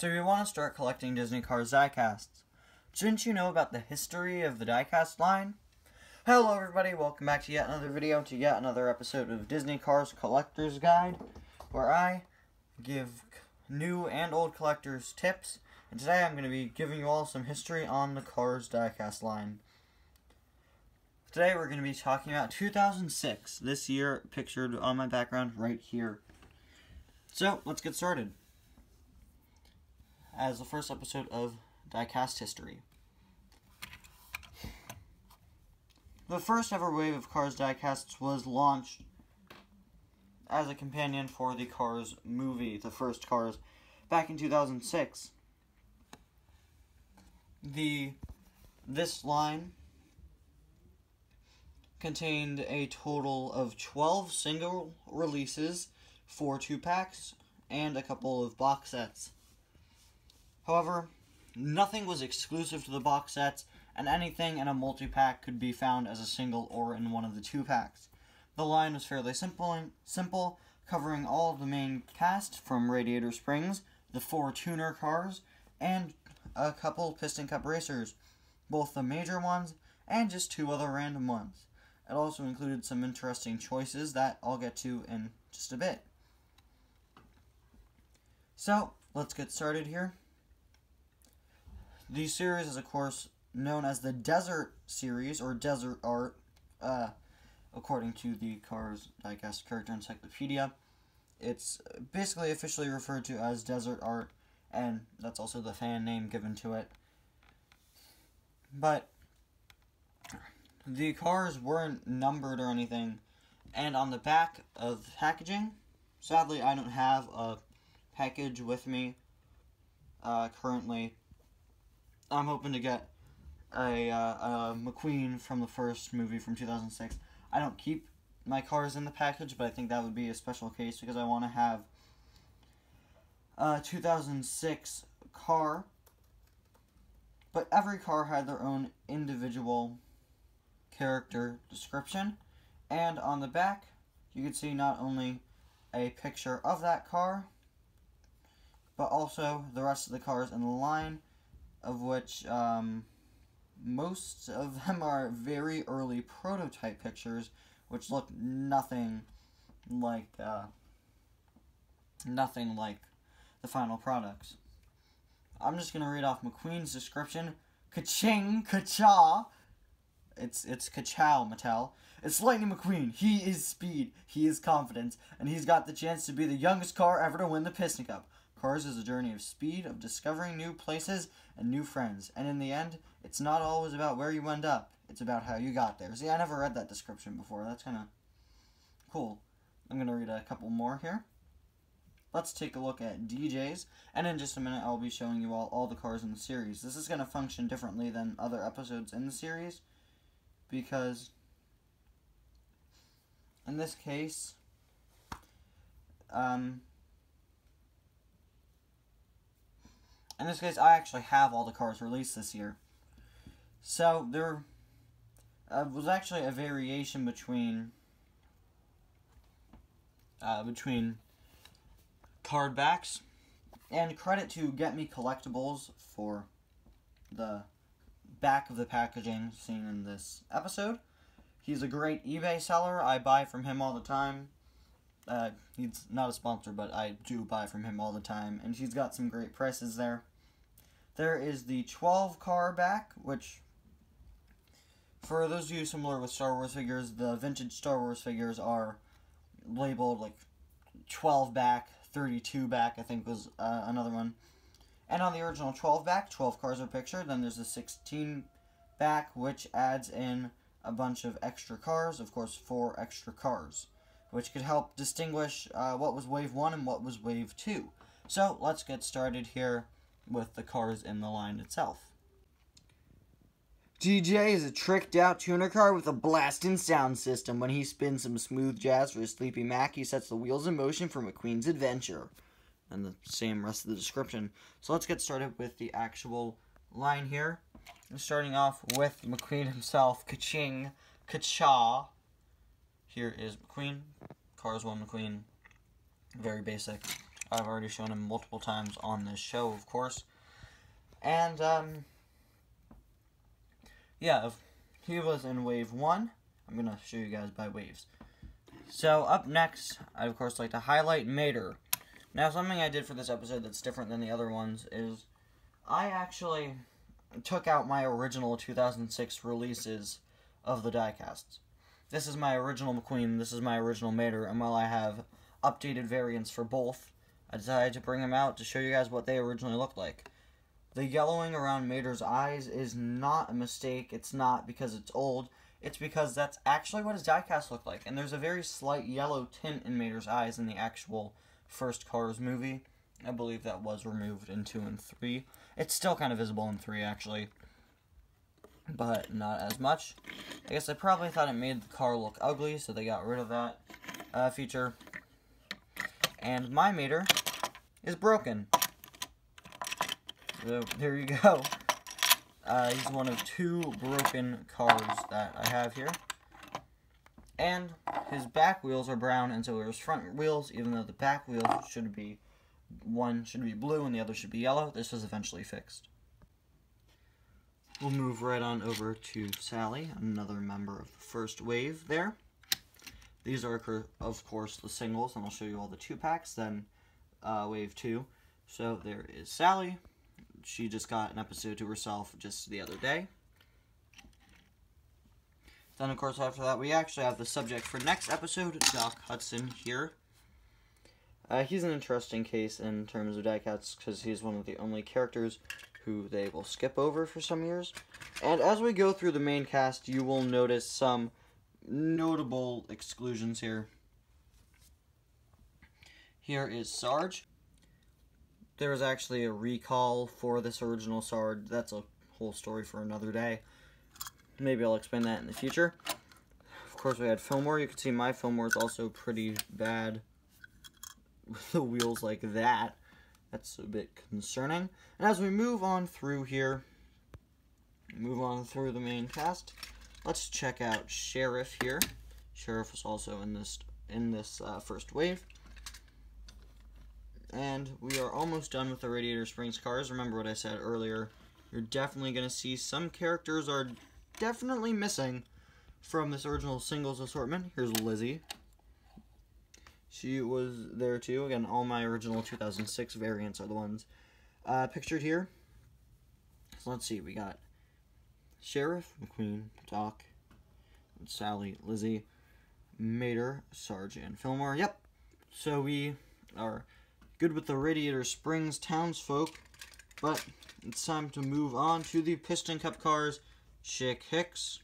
So we want to start collecting Disney Cars diecasts. Didn't you know about the history of the diecast line? Hello everybody, welcome back to yet another video, to yet another episode of Disney Cars Collector's Guide, where I give new and old collectors tips, and today I'm going to be giving you all some history on the Cars diecast line. Today we're going to be talking about 2006, this year pictured on my background right here. So, let's get started. As the first episode of diecast history. The first ever wave of Cars diecasts was launched as a companion for the Cars movie, the first Cars, back in 2006. This line contained a total of 12 single releases, 4 2-packs, and a couple of box sets. However, nothing was exclusive to the box sets, and anything in a multi-pack could be found as a single or in one of the 2-packs. The line was fairly simple, covering all of the main cast from Radiator Springs, the 4 tuner cars, and a couple Piston Cup racers, both the major ones and just 2 other random ones. It also included some interesting choices that I'll get to in just a bit. So, let's get started here. The series is, of course, known as the Desert Series, or Desert Art, according to the Cars Diecast Character Encyclopedia. It's basically officially referred to as Desert Art, and that's also the fan name given to it. But the cars weren't numbered or anything, and on the back of the packaging, sadly I don't have a package with me currently. I'm hoping to get a McQueen from the first movie from 2006. I don't keep my cars in the package, but I think that would be a special case because I want to have a 2006 car. But every car had their own individual character description, and on the back you can see not only a picture of that car, but also the rest of the cars in the line, of which most of them are very early prototype pictures, which look nothing like the final products. I'm just gonna read off McQueen's description. Ka-ching, ka-cha. It's ka-chow, Mattel. It's Lightning McQueen. He is speed, he is confidence, and he's got the chance to be the youngest car ever to win the Piston Cup. Cars is a journey of speed, of discovering new places and new friends. And in the end, it's not always about where you end up. It's about how you got there. See, I never read that description before. That's kind of cool. I'm going to read a couple more here. Let's take a look at DJs. And in just a minute, I'll be showing you all the cars in the series. This is going to function differently than other episodes in the series, because in this case, I actually have all the cars released this year. So, there was actually a variation between card backs. And credit to Get Me Collectibles for the back of the packaging seen in this episode. He's a great eBay seller. I buy from him all the time. He's not a sponsor, but I do buy from him all the time, and he's got some great prices there. There is the 12 car back, which, for those of you familiar with Star Wars figures, the vintage Star Wars figures are labeled like 12 back, 32 back, I think was another one. And on the original 12 back, 12 cars are pictured. Then there's a 16 back, which adds in a bunch of extra cars, of course 4 extra cars, which could help distinguish what was Wave 1 and what was Wave 2. So, let's get started here with the cars in the line itself. DJ is a tricked-out tuner car with a blasting sound system. When he spins some smooth jazz for his Sleepy Mac, he sets the wheels in motion for McQueen's adventure. And the same rest of the description. So let's get started with the actual line here. Starting off with McQueen himself, ka-ching, ka-cha. Here is McQueen, Cars 1 McQueen, very basic. I've already shown him multiple times on this show, of course. And, yeah, he was in Wave 1. I'm going to show you guys by waves. So, up next, I'd, of course, like to highlight Mater. Now, something I did for this episode that's different than the other ones is I actually took out my original 2006 releases of the diecasts. This is my original McQueen, this is my original Mater, and while I have updated variants for both, I decided to bring them out to show you guys what they originally looked like. The yellowing around Mater's eyes is not a mistake. It's not because it's old. It's because that's actually what his diecast looked like. And there's a very slight yellow tint in Mater's eyes in the actual first Cars movie. I believe that was removed in 2 and 3. It's still kind of visible in 3, actually. But not as much. I guess they probably thought it made the car look ugly, so they got rid of that feature. And my Mater is broken. So, there you go. He's one of 2 broken cars that I have here. And his back wheels are brown, and so are his front wheels, even though the back wheels should be, one should be blue and the other should be yellow. This was eventually fixed. We'll move right on over to Sally, another member of the first wave there. These are, of course, the singles, and I'll show you all the 2-packs, then wave 2. So there is Sally. She just got an episode to herself just the other day. Then, of course, after that, we actually have the subject for next episode, Doc Hudson here. He's an interesting case in terms of diecasts because he's one of the only characters who they will skip over for some years. And as we go through the main cast, you will notice some notable exclusions here. Here is Sarge. There was actually a recall for this original Sarge. That's a whole story for another day. Maybe I'll explain that in the future. Of course, we had Fillmore. You can see my Fillmore is also pretty bad with the wheels like that. That's a bit concerning. And as we move on through here, move on through the main cast, let's check out Sheriff here. Sheriff was also in this first wave. And we are almost done with the Radiator Springs cars. Remember what I said earlier. You're definitely going to see some characters are definitely missing from this original singles assortment. Here's Lizzie. She was there too. Again, all my original 2006 variants are the ones pictured here. So let's see. We got Sheriff, McQueen, Doc, Sally, Lizzie, Mater, Sarge, and Fillmore. Yep. So we are good with the Radiator Springs townsfolk, but it's time to move on to the Piston Cup cars, Chick Hicks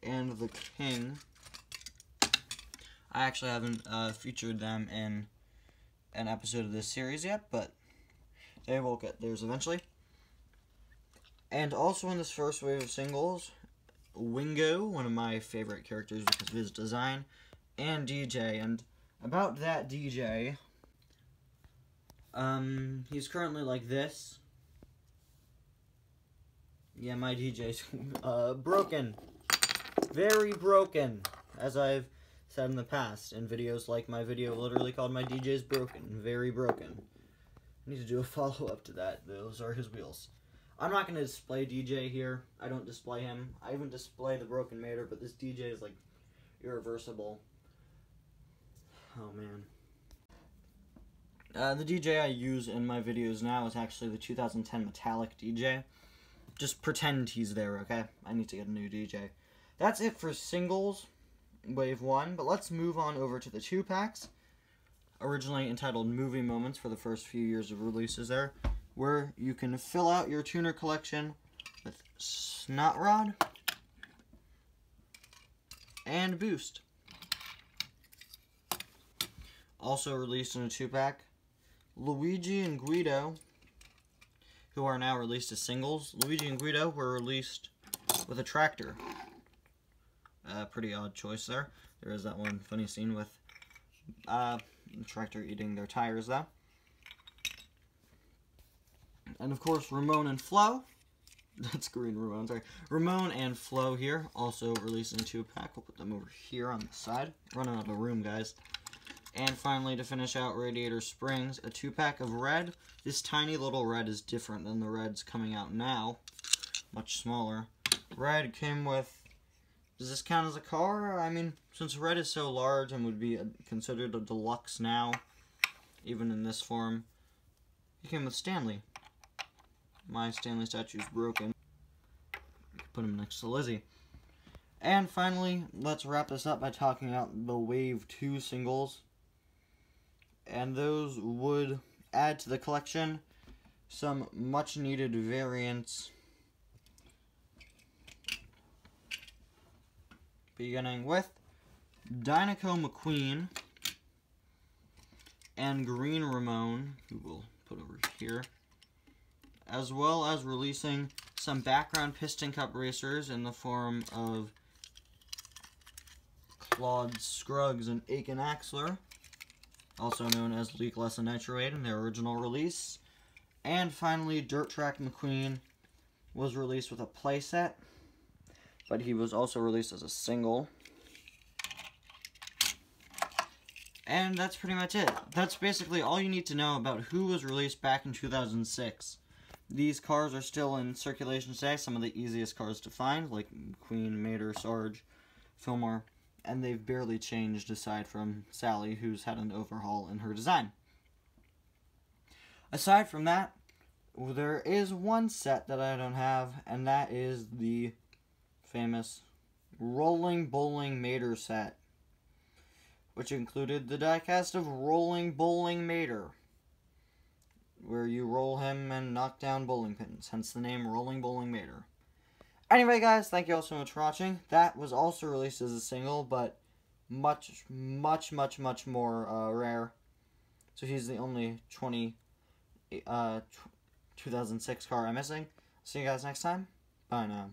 and the King. I actually haven't featured them in an episode of this series yet, but they will get theirs eventually. And also in this first wave of singles, Wingo, one of my favorite characters because of his design, and DJ. And about that DJ, he's currently like this. Yeah, my DJ's broken. Very broken, as I've said in the past in videos like my video literally called My DJ's Broken. Very broken. I need to do a follow-up to that. Those are his wheels. I'm not going to display DJ here. I don't display him. I even display the broken Mater, but this DJ is like irreversible. Oh man. The DJ I use in my videos now is actually the 2010 Metallic DJ. Just pretend he's there, okay? I need to get a new DJ. That's it for singles, wave 1, but let's move on over to the 2-packs. Originally entitled Movie Moments for the first few years of releases there, where you can fill out your tuner collection with Snot Rod and Boost. Also released in a 2-pack, Luigi and Guido, who are now released as singles. Luigi and Guido were released with a tractor. Pretty odd choice there. There is that one funny scene with the tractor eating their tires, though. And of course, Ramon and Flo. That's Green Ramon, sorry. Ramon and Flo here, also released in a 2-pack. We'll put them over here on the side. Running out of room, guys. And finally, to finish out Radiator Springs, a 2-pack of red. This tiny little red is different than the reds coming out now. Much smaller. Red came with... Does this count as a car? I mean, since red is so large and would be considered a deluxe now, even in this form, it came with Stanley. My Stanley statue's broken. Put him next to Lizzie. And finally, let's wrap this up by talking about the Wave 2 singles. And those would add to the collection some much needed variants. Beginning with Dinoco McQueen and Green Ramon, who we'll put over here, as well as releasing some background Piston Cup racers in the form of Claude Scruggs and Aiken Axler, also known as Leak Less and Nitroate in their original release. And finally, Dirt Track McQueen was released with a playset, but he was also released as a single. And that's pretty much it. That's basically all you need to know about who was released back in 2006. These cars are still in circulation today, some of the easiest cars to find, like Queen, Mater, Sarge, Fillmore, and they've barely changed aside from Sally, who's had an overhaul in her design. Aside from that, there is one set that I don't have, and that is the famous Rolling Bowling Mater set, which included the diecast of Rolling Bowling Mater, where you roll him and knock down bowling pins, hence the name Rolling Bowling Mater. Anyway, guys, thank you all so much for watching. That was also released as a single, but much more rare. So he's the only 2006 car I'm missing. See you guys next time. Bye now.